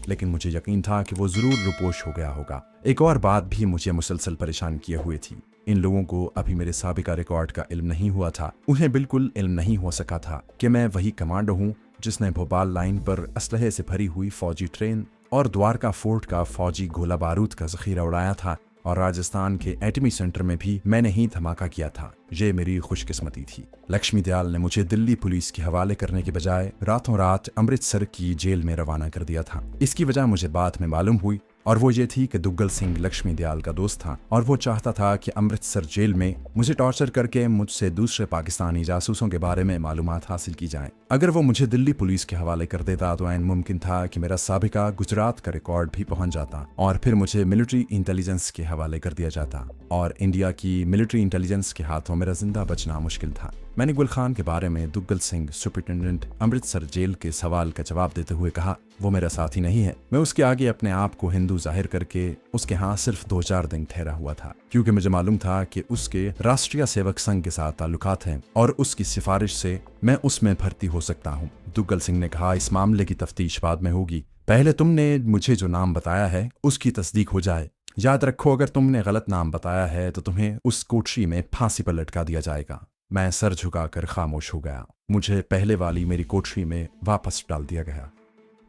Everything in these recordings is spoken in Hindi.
लेकिन मुझे यकीन था कि वो जरूर रुपोश हो गया होगा। एक और बात भी मुझे मुसलसल परेशान किए हुए थी। इन लोगों को अभी मेरे साबिका रिकॉर्ड का इल्म नहीं हुआ था। उन्हें बिल्कुल इल्म नहीं हो सका था कि मैं वही कमांडो हूँ जिसने भोपाल लाइन पर असलहे से भरी हुई फौजी ट्रेन और द्वारका फोर्ट का फौजी गोला बारूद का जखीरा उड़ाया था, और राजस्थान के एटमी सेंटर में भी मैंने ही धमाका किया था। ये मेरी खुशकिस्मती थी। लक्ष्मी दयाल ने मुझे दिल्ली पुलिस के हवाले करने के बजाय रातों रात अमृतसर की जेल में रवाना कर दिया था। इसकी वजह मुझे बाद में मालूम हुई, और वो ये थी कि दुग्गल सिंह लक्ष्मी दयाल का दोस्त था, और वो चाहता था कि अमृतसर जेल में मुझे टॉर्चर करके मुझसे दूसरे पाकिस्तानी जासूसों के बारे में मालूमात हासिल की जाएं। अगर वो मुझे दिल्ली पुलिस के हवाले कर देता तो ऐन मुमकिन था कि मेरा साबिका गुजरात का रिकॉर्ड भी पहुंच जाता, और फिर मुझे मिलिट्री इंटेलिजेंस के हवाले कर दिया जाता, और इंडिया की मिलिट्री इंटेलिजेंस के हाथों मेरा जिंदा बचना मुश्किल था। मैंने गुल खान के बारे में दुग्गल सिंह सुपरिटेंडेंट अमृतसर जेल के सवाल का जवाब देते हुए कहा, वो मेरा साथी नहीं है। मैं उसके आगे अपने आप को हिंदू जाहिर करके उसके यहाँ सिर्फ 2-4 दिन ठहरा हुआ था, क्योंकि मुझे मालूम था कि उसके राष्ट्रीय सेवक संघ के साथ ताल्लुकात हैं और उसकी सिफारिश से मैं उसमें भर्ती हो सकता हूँ। दुग्गल सिंह ने कहा, इस मामले की तफ्तीश बाद में होगी, पहले तुमने मुझे जो नाम बताया है उसकी तस्दीक हो जाए। याद रखो, अगर तुमने गलत नाम बताया है तो तुम्हें उस कोठरी में फांसी पर लटका दिया जाएगा। मैं सर झुकाकर खामोश हो गया। मुझे पहले वाली मेरी कोठरी में वापस डाल दिया गया।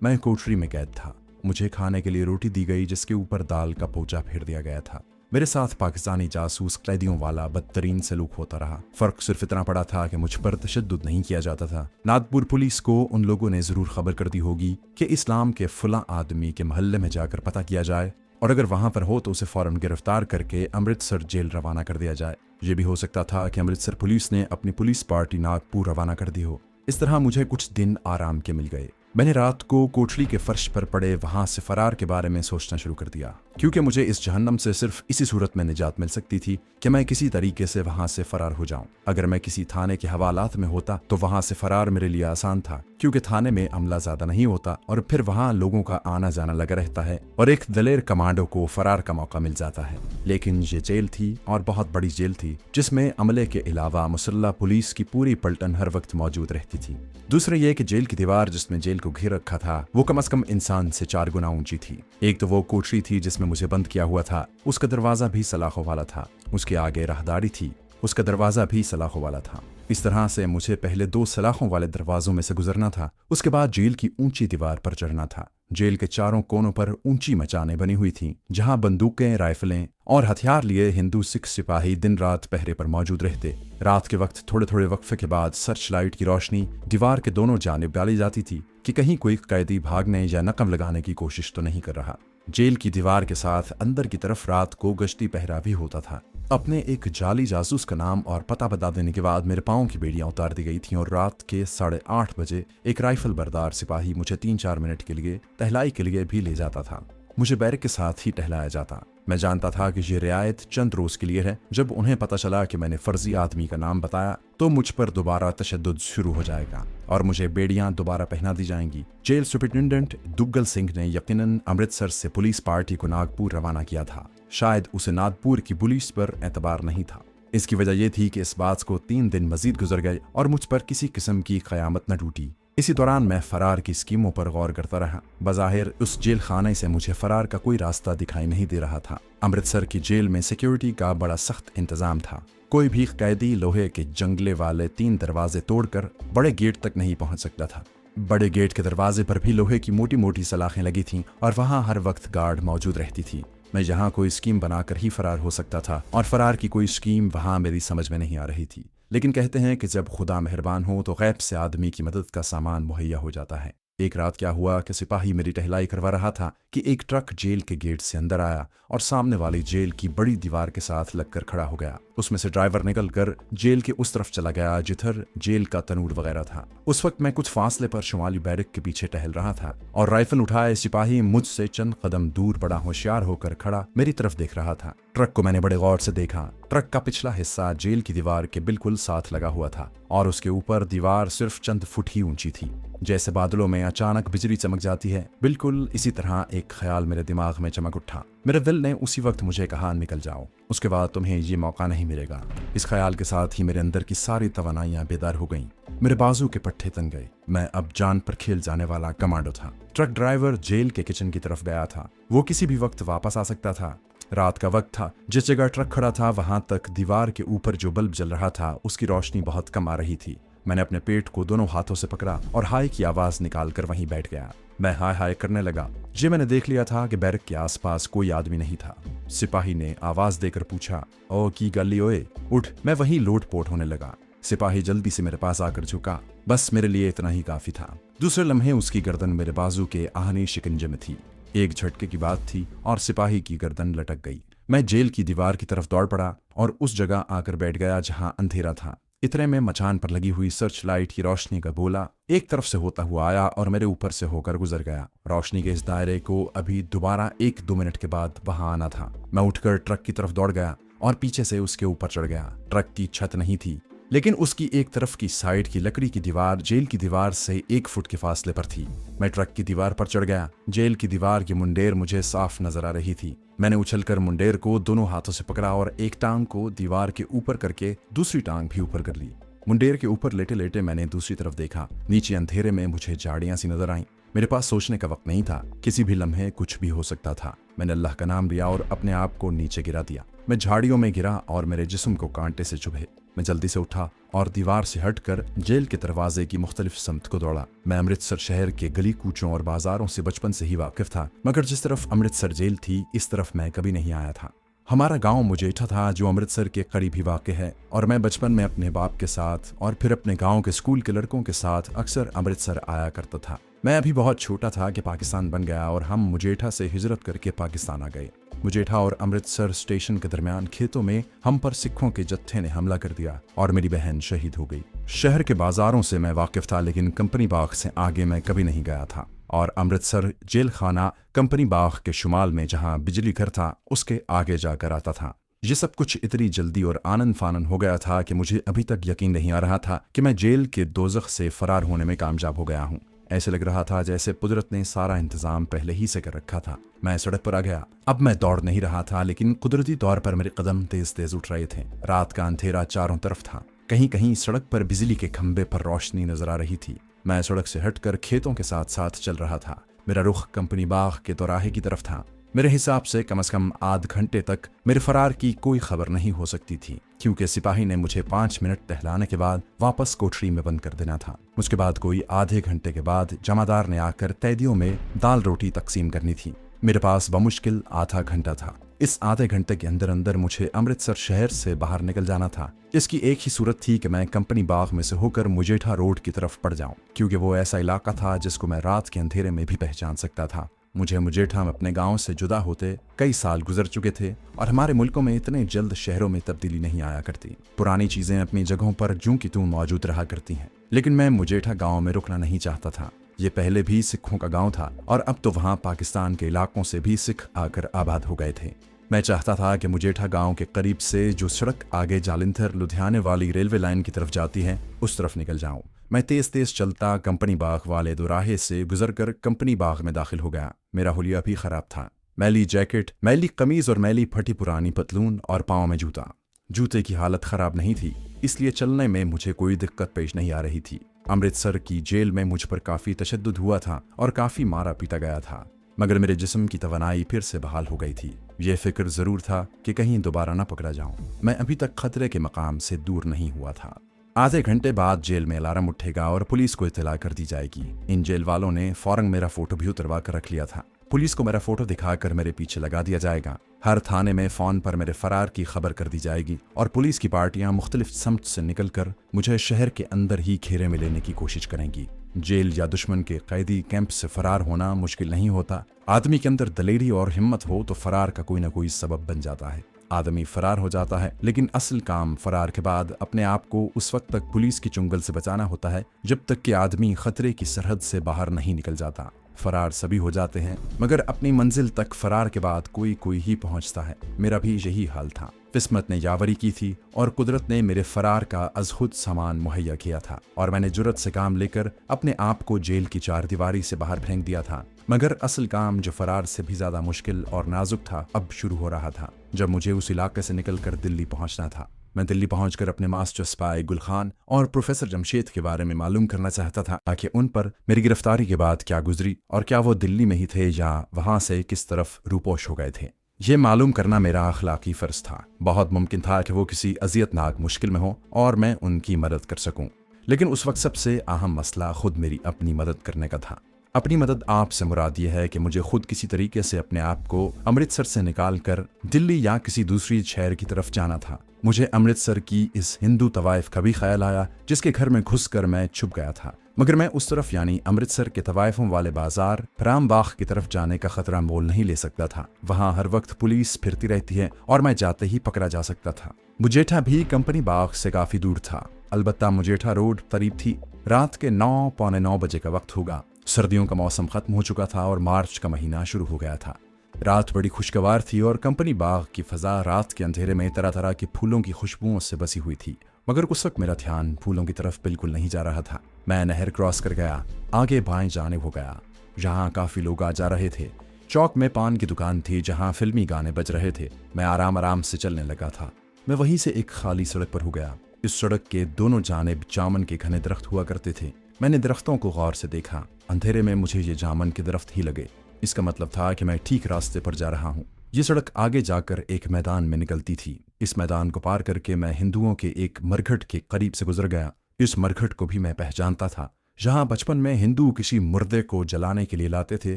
मैं कोठरी में कैद था। मुझे खाने के लिए रोटी दी गई जिसके ऊपर दाल का पोचा फेर दिया गया था। मेरे साथ पाकिस्तानी जासूस कैदियों वाला बदतरीन सलूक होता रहा। फर्क सिर्फ इतना पड़ा था कि मुझ पर तशद्दुद नहीं किया जाता था। नागपुर पुलिस को उन लोगों ने जरूर खबर कर दी होगी कि इस्लाम के फुला आदमी के महल्ले में जाकर पता किया जाए, और अगर वहां पर हो तो उसे फौरन गिरफ्तार करके अमृतसर जेल रवाना कर दिया जाए। ये भी हो सकता था कि अमृतसर पुलिस ने अपनी पुलिस पार्टी नागपुर रवाना कर दी हो। इस तरह मुझे कुछ दिन आराम के मिल गए। मैंने रात को कोठरी के फर्श पर पड़े वहां से फरार के बारे में सोचना शुरू कर दिया, क्योंकि मुझे इस जहन्नम से सिर्फ इसी सूरत में निजात मिल सकती थी कि मैं किसी तरीके से वहां से फरार हो जाऊं। अगर मैं किसी थाने के हवालात में होता तो वहां से फरार मेरे लिए आसान था, क्योंकि थाने में अमला ज्यादा नहीं होता और फिर वहां लोगों का आना जाना लगा रहता है और एक दलेर कमांडो को फरार का मौका मिल जाता है। लेकिन ये जेल थी, और बहुत बड़ी जेल थी, जिसमें अमले के अलावा मुसल्ला पुलिस की पूरी पलटन हर वक्त मौजूद रहती थी। दूसरा यह कि जेल की दीवार जिसमें जेल को घेर रखा था वो कम से कम इंसान से 4 गुना ऊंची थी। एक तो वो कोठरी थी जिसमें मुझे बंद किया हुआ था, उसका दरवाजा भी सलाखों वाला था। उसके आगे राहदारी थी, उसका दरवाजा भी सलाखों वाला था। इस तरह से मुझे पहले 2 सलाखों वाले दरवाजों में से गुजरना था, उसके बाद जेल की ऊंची दीवार पर चढ़ना था। जेल के चारों कोनों पर ऊंची मचाने बनी हुई थीं, जहां बंदूकें, राइफलें और हथियार लिए हिंदू सिख सिपाही दिन रात पहरे पर मौजूद रहते। रात के वक्त थोड़े थोड़े वक्फे के बाद सर्च लाइट की रोशनी दीवार के दोनों जानिब डाली जाती थी कि कहीं कोई कैदी भागने या नकब लगाने की कोशिश तो नहीं कर रहा। जेल की दीवार के साथ अंदर की तरफ रात को गश्ती पहरा भी होता था। अपने एक जाली जासूस का नाम और पता बता देने के बाद मेरे पाँव की बेड़ियां उतार दी गई थीं, और रात के 8:30 बजे एक राइफल बरदार सिपाही मुझे 3-4 मिनट के लिए टहलाई के लिए भी ले जाता था। मुझे बैरक के साथ ही टहलाया जाता। मैं जानता था कि ये रियायत चंद रोज के लिए है। जब उन्हें पता चला कि मैंने फर्जी आदमी का नाम बताया तो मुझ पर दोबारा तशद्दुद शुरू हो जाएगा और मुझे बेड़ियां दोबारा पहना दी जाएंगी। जेल सुपरिटेंडेंट दुग्गल सिंह ने यकीनन अमृतसर से पुलिस पार्टी को नागपुर रवाना किया था। शायद उसे नागपुर की पुलिस पर एतबार नहीं था। इसकी वजह यह थी कि इस बात को 3 दिन मजीद गुजर गए और मुझ पर किसी किस्म की कयामत न टूटी। इसी दौरान मैं फरार की स्कीमों पर गौर करता रहा। बज़ाहिर उस जेल खाने से मुझे फरार का कोई रास्ता दिखाई नहीं दे रहा था। अमृतसर की जेल में सिक्योरिटी का बड़ा सख्त इंतजाम था। कोई भी कैदी लोहे के जंगले वाले 3 दरवाजे तोड़कर बड़े गेट तक नहीं पहुंच सकता था। बड़े गेट के दरवाजे पर भी लोहे की मोटी मोटी सलाखें लगी थीं और वहां हर वक्त गार्ड मौजूद रहती थी। मैं यहाँ कोई स्कीम बनाकर ही फरार हो सकता था, और फरार की कोई स्कीम वहां मेरी समझ में नहीं आ रही थी। लेकिन कहते हैं कि जब खुदा मेहरबान हो तो गैब से आदमी की मदद का सामान मुहैया हो जाता है। एक रात क्या हुआ कि सिपाही मेरी टहलाई करवा रहा था कि एक ट्रक जेल के गेट से अंदर आया और सामने वाली जेल की बड़ी दीवार के साथ लगकर खड़ा हो गया। उसमें से ड्राइवर निकलकर जेल के उस तरफ चला गया जिधर जेल का तनूर वगैरह था। उस वक्त मैं कुछ फासले पर शुमाली बैरक के पीछे टहल रहा था और राइफल उठाए सिपाही मुझसे चंद कदम दूर बड़ा होशियार होकर खड़ा मेरी तरफ देख रहा था। ट्रक को मैंने बड़े गौर से देखा। ट्रक का पिछला हिस्सा जेल की दीवार के बिल्कुल साथ लगा हुआ था और उसके ऊपर दीवार सिर्फ चंद फुट ही ऊंची थी। जैसे बादलों में अचानक बिजली चमक जाती है, बिल्कुल इसी तरह एक ख्याल मेरे दिमाग में चमक उठा। मेरे दिल ने उसी वक्त मुझे कहा, निकल जाओ, उसके बाद तुम्हें ये मौका नहीं मिलेगा। इस ख्याल के साथ ही मेरे अंदर की सारी तवानाइयां बेदार हो गईं। मेरे बाजू के पट्टे तन गए। मैं अब जान पर खेल जाने वाला कमांडो था। ट्रक ड्राइवर जेल के किचन की तरफ गया था। वो किसी भी वक्त वापस आ सकता था। रात का वक्त था। जिस जगह ट्रक खड़ा था वहां तक दीवार के ऊपर जो बल्ब जल रहा था उसकी रोशनी बहुत कम आ रही थी। मैंने अपने पेट को दोनों हाथों से पकड़ा और हाय की आवाज निकालकर वहीं बैठ गया। मैं हाय हाय करने लगा। जी मैंने देख लिया था कि बैरक के आसपास कोई आदमी नहीं था। सिपाही ने आवाज देकर पूछा, ओ की गली ओए, उठ। मैं वहीं लोटपोट होने लगा। सिपाही जल्दी से मेरे पास आकर झुका। बस मेरे लिए इतना ही काफी था। दूसरे लम्हे उसकी गर्दन मेरे बाजू के आहनी शिकंजे में थी। एक झटके की बात थी और सिपाही की गर्दन लटक गई। मैं जेल की दीवार की तरफ दौड़ पड़ा और उस जगह आकर बैठ गया जहां अंधेरा था। इतने में मचान पर लगी हुई सर्च लाइट की रोशनी का गोला एक तरफ से होता हुआ आया और मेरे ऊपर से होकर गुजर गया। रोशनी के इस दायरे को अभी दोबारा 1-2 मिनट के बाद वहां आना था। मैं उठकर ट्रक की तरफ दौड़ गया और पीछे से उसके ऊपर चढ़ गया। ट्रक की छत नहीं थी, लेकिन उसकी एक तरफ की साइड की लकड़ी की दीवार जेल की दीवार से 1 फुट के फासले पर थी। मैं ट्रक की दीवार पर चढ़ गया। जेल की दीवार की मुंडेर मुझे साफ नजर आ रही थी। मैंने उछलकर मुंडेर को दोनों हाथों से पकड़ा और एक टांग को दीवार के ऊपर करके दूसरी टांग भी ऊपर कर ली। मुंडेर के ऊपर लेटे लेटे मैंने दूसरी तरफ देखा। नीचे अंधेरे में मुझे झाड़ियां सी नजर आईं। मेरे पास सोचने का वक्त नहीं था। किसी भी लम्हे कुछ भी हो सकता था। मैंने अल्लाह का नाम लिया और अपने आप को नीचे गिरा दिया। मैं झाड़ियों में गिरा और मेरे जिस्म को कांटे से चुभे। मैं जल्दी से उठा और दीवार से हटकर जेल के दरवाजे की मुख्तलिफ समत को दौड़ा। मैं अमृतसर शहर के गली कूचों और बाजारों से बचपन से ही वाकिफ था, मगर जिस तरफ अमृतसर जेल थी इस तरफ मैं कभी नहीं आया था। हमारा गांव मुजेठा था जो अमृतसर के करीब ही वाक़ है, और मैं बचपन में अपने बाप के साथ और फिर अपने गांव के स्कूल के लड़कों के साथ अक्सर अमृतसर आया करता था। मैं अभी बहुत छोटा था कि पाकिस्तान बन गया और हम मुजेठा से हिजरत करके पाकिस्तान आ गए। मुजेठा और अमृतसर स्टेशन के दरमियान खेतों में हम पर सिखों के जत्थे ने हमला कर दिया और मेरी बहन शहीद हो गई। शहर के बाजारों से मैं वाकिफ था, लेकिन कंपनी बाग से आगे मैं कभी नहीं गया था। और अमृतसर जेल खाना कंपनी बाग के शुमाल में जहां बिजली घर था उसके आगे जाकर आता था। ये सब कुछ इतनी जल्दी और आनन फानन हो गया था कि मुझे अभी तक यकीन नहीं आ रहा था कि मैं जेल के दोज़ख से फरार होने में कामयाब हो गया हूँ। ऐसे लग रहा था जैसे कुदरत ने सारा इंतजाम पहले ही से कर रखा था। मैं सड़क पर आ गया। अब मैं दौड़ नहीं रहा था, लेकिन कुदरती तौर पर मेरे कदम तेज तेज उठ रहे थे। रात का अंधेरा चारों तरफ था। कहीं कहीं सड़क पर बिजली के खंभे पर रोशनी नजर आ रही थी। मैं सड़क से हटकर खेतों के साथ साथ चल रहा था। मेरा रुख कंपनी बाग के दोराहे की तरफ था। मेरे हिसाब से कम आध घंटे तक मेरे फरार की कोई खबर नहीं हो सकती थी, क्योंकि सिपाही ने मुझे 5 मिनट टहलाने के बाद वापस कोठरी में बंद कर देना था। उसके बाद कोई आधे घंटे के बाद जमादार ने आकर तैदियों में दाल रोटी तकसीम करनी थी। मेरे पास बमुश्किल आधा घंटा था। इस आधे घंटे के अंदर अंदर मुझे अमृतसर शहर से बाहर निकल जाना था। इसकी एक ही सूरत थी कि मैं कंपनी बाग में से होकर मुजेठा रोड की तरफ पड़ जाऊं, क्योंकि वो ऐसा इलाका था जिसको मैं रात के अंधेरे में भी पहचान सकता था। मुझे मुजेठा में अपने गांव से जुदा होते कई साल गुजर चुके थे और हमारे मुल्कों में इतने जल्द शहरों में तब्दीली नहीं आया करती। पुरानी चीजें अपनी जगहों पर जूं की तूं मौजूद रहा करती हैं, लेकिन मैं मुजेठा गांव में रुकना नहीं चाहता था। ये पहले भी सिखों का गांव था और अब तो वहां पाकिस्तान के इलाकों से भी सिख आकर आबाद हो गए थे। मैं चाहता था कि मुजेठा गांव के करीब से जो सड़क आगे जालंधर लुधियाने वाली रेलवे लाइन की तरफ जाती है उस तरफ निकल जाऊं। मैं तेज तेज चलता कंपनी बाग वाले दोराहे से गुजरकर कंपनी बाग में दाखिल हो गया। मेरा हुलिया भी खराब था। मैली जैकेट, मैली कमीज और मैली फटी पुरानी पतलून और पाँव में जूता। जूते की हालत खराब नहीं थी, इसलिए चलने में मुझे कोई दिक्कत पेश नहीं आ रही थी। अमृतसर की जेल में मुझ पर काफी तशद्दुद हुआ था और काफी मारा पीटा गया था, मगर मेरे जिस्म की तवानाई फिर से बहाल हो गई थी। ये फिक्र जरूर था कि कहीं दोबारा न पकड़ा जाऊं। मैं अभी तक खतरे के मकाम से दूर नहीं हुआ था। आधे घंटे बाद जेल में अलार्म उठेगा और पुलिस को इत्तला कर दी जाएगी। इन जेल वालों ने फौरन मेरा फोटो भी उतरवा कर रख लिया था। पुलिस को मेरा फोटो दिखाकर मेरे पीछे लगा दिया जाएगा। हर थाने में फोन पर मेरे फरार की खबर कर दी जाएगी और पुलिस की पार्टियां मुख्तलिफ समत से निकलकर मुझे शहर के अंदर ही घेरे में लेने की कोशिश करेंगी। जेल या दुश्मन के कैदी कैंप से फरार होना मुश्किल नहीं होता। आदमी के अंदर दलेरी और हिम्मत हो तो फरार का कोई ना कोई सबब बन जाता है। आदमी फरार हो जाता है, लेकिन असल काम फरार के बाद अपने आप को उस वक्त तक पुलिस की चुंगल से बचाना होता है जब तक कि आदमी खतरे की सरहद से बाहर नहीं निकल जाता। फरार सभी हो जाते हैं, मगर अपनी मंजिल तक फरार के बाद कोई कोई ही पहुंचता है। मेरा भी यही हाल था। किस्मत ने यावरी की थी और कुदरत ने मेरे फरार का अज खुद सामान मुहैया किया था और मैंने जुर्रत से काम लेकर अपने आप को जेल की चारदीवारी से बाहर फेंक दिया था। मगर असल काम जो फरार से भी ज्यादा मुश्किल और नाजुक था अब शुरू हो रहा था, जब मुझे उस इलाके से निकलकर दिल्ली पहुंचना था। मैं दिल्ली पहुंचकर अपने मास्टर स्पाई गुल खान और प्रोफेसर जमशेद के बारे में मालूम करना चाहता था कि उन पर मेरी गिरफ्तारी के बाद क्या गुजरी और क्या वो दिल्ली में ही थे या वहां से किस तरफ रूपोश हो गए थे। ये मालूम करना मेरा अखलाकी फर्ज था। बहुत मुमकिन था कि वो किसी अजियतनाक मुश्किल में हो और मैं उनकी मदद कर सकूं, लेकिन उस वक्त सबसे अहम मसला खुद मेरी अपनी मदद करने का था। अपनी मदद आपसे मुराद ये है कि मुझे खुद किसी तरीके से अपने आप को अमृतसर से निकाल कर दिल्ली या किसी दूसरी शहर की तरफ जाना था। मुझे अमृतसर की इस हिंदू तवाइफ का भी ख्याल आया जिसके घर में घुसकर मैं छुप गया था, मगर मैं उस तरफ यानी अमृतसर के तवाइफों वाले बाजार रामबाग की तरफ जाने का खतरा मोल नहीं ले सकता था। वहां हर वक्त पुलिस फिरती रहती है और मैं जाते ही पकड़ा जा सकता था। मुजेठा भी कंपनी बाग से काफी दूर था, अलबत्ता मुजेठा रोड करीब थी। रात के 9 पौने 9 बजे का वक्त होगा। सर्दियों का मौसम खत्म हो चुका था और मार्च का महीना शुरू हो गया था। रात बड़ी खुशगवार थी और कंपनी बाग की फजा रात के अंधेरे में तरह तरह के फूलों की खुशबुओं से बसी हुई थी, मगर उस वक्त मेरा ध्यान फूलों की तरफ बिल्कुल नहीं जा रहा था। मैं नहर क्रॉस कर गया, आगे बाएं जाने हो गया। जहां काफी लोग आ जा रहे थे। चौक में पान की दुकान थी जहां फिल्मी गाने बज रहे थे। मैं आराम आराम से चलने लगा था। मैं वहीं से एक खाली सड़क पर हो गया। इस सड़क के दोनों जानिब जामन के घने दरख्त हुआ करते थे। मैंने दरख्तों को गौर से देखा। अंधेरे में मुझे ये जामन के दरख्त ही लगे। इसका मतलब था कि मैं ठीक रास्ते पर जा रहा हूँ। ये सड़क आगे जाकर एक मैदान में निकलती थी। इस मैदान को पार करके मैं हिंदुओं के एक मरघट के करीब से गुजर गया। इस मरघट को भी मैं पहचानता था। जहाँ बचपन में हिंदू किसी मुर्दे को जलाने के लिए लाते थे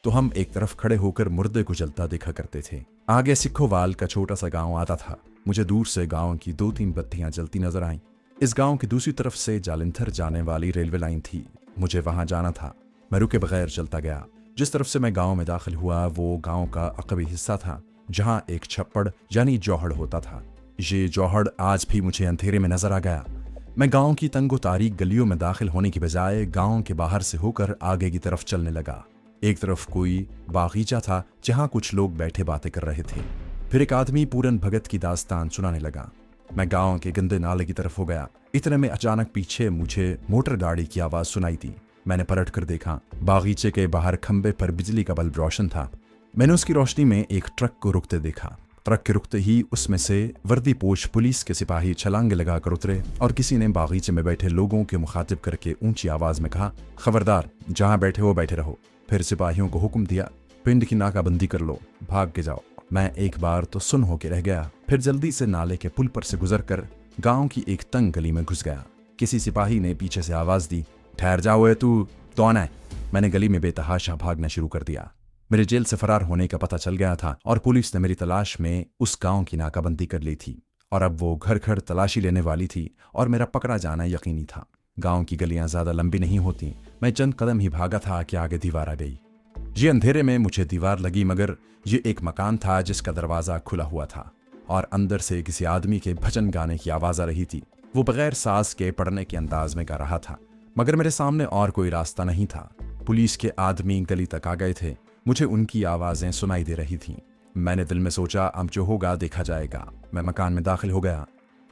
तो हम एक तरफ खड़े होकर मुर्दे को जलता देखा करते थे। आगे सिखोवाल का छोटा सा गाँव आता था। मुझे दूर से गाँव की 2-3 बत्तियां जलती नजर आईं। इस गांव की दूसरी तरफ से जालंधर जाने वाली रेलवे लाइन थी। मुझे वहां जाना था। मैं रुके बगैर चलता गया। जिस तरफ से मैं गांव में दाखिल हुआ वो गांव का अकबी हिस्सा था जहां एक छप्पड़ यानी जौहड़ होता था। ये जौहड़ आज भी मुझे अंधेरे में नजर आ गया। मैं गांव की तंगो तारीक गलियों में दाखिल होने की बजाय गांव के बाहर से होकर आगे की तरफ चलने लगा। एक तरफ कोई बागीचा था जहां कुछ लोग बैठे बातें कर रहे थे। फिर एक आदमी पूरन भगत की दास्तान सुनाने लगा। मैं गांव के गंदे नाले की तरफ हो गया। इतने में अचानक पीछे मुझे मोटर गाड़ी की आवाज सुनाई दी। मैंने पलट कर देखा। बागीचे के बाहर खंबे पर बिजली का बल्ब रोशन था। मैंने उसकी रोशनी में एक ट्रक को रुकते देखा। ट्रक के रुकते ही उसमें से वर्दीपोश पुलिस के सिपाही छलांगे लगाकर उतरे और किसी ने बागीचे में बैठे लोगों के मुखातिब करके ऊंची आवाज में कहा, खबरदार, जहां बैठे हो बैठे रहो। फिर सिपाहियों को हुक्म दिया, पिंड की नाकाबंदी कर लो, भाग के जाओ। मैं एक बार तो सुन होके रह गया। फिर जल्दी से नाले के पुल पर से गुजरकर गांव की एक तंग गली में घुस गया। किसी सिपाही ने पीछे से आवाज दी, ठहर जाओ, तू कौन है? मैंने गली में बेतहाशा भागना शुरू कर दिया। मेरे जेल से फरार होने का पता चल गया था और पुलिस ने मेरी तलाश में उस गांव की नाकाबंदी कर ली थी और अब वो घर घर तलाशी लेने वाली थी और मेरा पकड़ा जाना यकीनी था। गांव की गलियां ज्यादा लंबी नहीं होती। मैं चंद कदम ही भागा था कि आगे दीवार आ गई। ये अंधेरे में मुझे दीवार लगी, मगर ये एक मकान था जिसका दरवाजा खुला हुआ था और अंदर से किसी आदमी के भजन गाने की आवाज आ रही थी। वो बगैर सांस के पढ़ने के अंदाज में गा रहा था, मगर मेरे सामने और कोई रास्ता नहीं था। पुलिस के आदमी गली तक आ गए थे। मुझे उनकी आवाजें सुनाई दे रही थीं। मैंने दिल में सोचा, अब जो होगा देखा जाएगा। मैं मकान में दाखिल हो गया।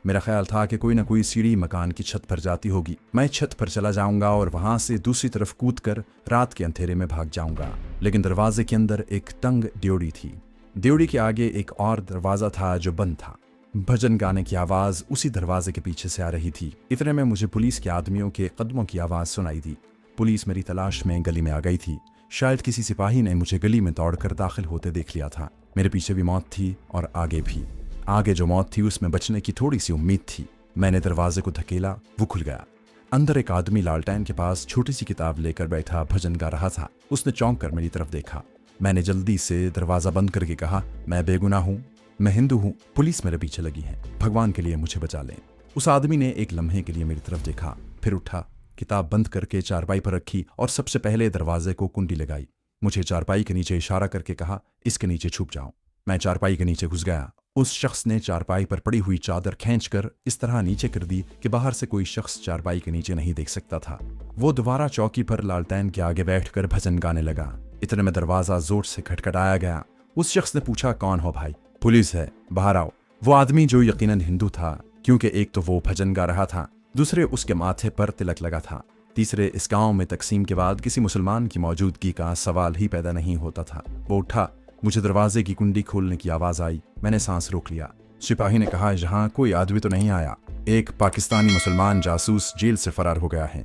मेरा ख्याल था कि कोई ना कोई सीढ़ी मकान की छत पर जाती होगी। मैं छत पर चला जाऊंगा और वहां से दूसरी तरफ कूदकर रात के अंधेरे में भाग जाऊंगा। लेकिन दरवाजे के अंदर एक तंग ड्योढ़ी थी। ड्योढ़ी के आगे एक और दरवाजा था जो बंद था। भजन गाने की आवाज उसी दरवाजे के पीछे से आ रही थी। इतने में मुझे पुलिस के आदमियों के कदमों की आवाज सुनाई दी। पुलिस मेरी तलाश में गली में आ गई थी। शायद किसी सिपाही ने मुझे गली में दौड़कर दाखिल होते देख लिया था। मेरे पीछे भी मौत थी और आगे भी। आगे जो मौत थी उसमें बचने की थोड़ी सी उम्मीद थी। मैंने दरवाजे को धकेला, वो खुल गया। अंदर एक आदमी लालटेन के पास छोटी सी किताब लेकर बैठा भजन गा रहा था। उसने चौंक कर मेरी तरफ देखा। मैंने जल्दी से दरवाजा बंद करके कहा, मैं बेगुनाह हूँ, मैं हिंदू हूँ, पुलिस मेरे पीछे लगी है, भगवान के लिए मुझे बचा लें। उस आदमी ने एक लम्हे के लिए मेरी तरफ देखा, फिर उठा, किताब बंद करके चारपाई पर रखी और सबसे पहले दरवाजे को कुंडी लगाई। मुझे चारपाई के नीचे इशारा करके कहा, इसके नीचे छुप जाओ। मैं चारपाई के नीचे घुस गया। उस शख्स ने चारपाई पर पड़ी हुई चादर खींचकर इस तरह नीचे कर दी कि बाहर से कोई शख्स चारपाई के नीचे नहीं देख सकता था। वो दोबारा चौकी पर लालटेन के आगे बैठकर भजन गाने लगा। इतने में दरवाजा जोर से खटखटाया गया। उस शख्स ने पूछा, कौन हो भाई? पुलिस है, बाहर आओ। वो आदमी जो यकीनन हिंदू था, क्योंकि एक तो वो भजन गा रहा था, दूसरे उसके माथे पर तिलक लगा था, तीसरे इस गांव में तकसीम के बाद किसी मुसलमान की मौजूदगी का सवाल ही पैदा नहीं होता था। वो उठा। मुझे दरवाजे की कुंडी खोलने की आवाज आई। मैंने सांस रोक लिया। सिपाही ने कहा, यहाँ कोई आदमी तो नहीं आया, एक पाकिस्तानी मुसलमान जासूस जेल से फरार हो गया है।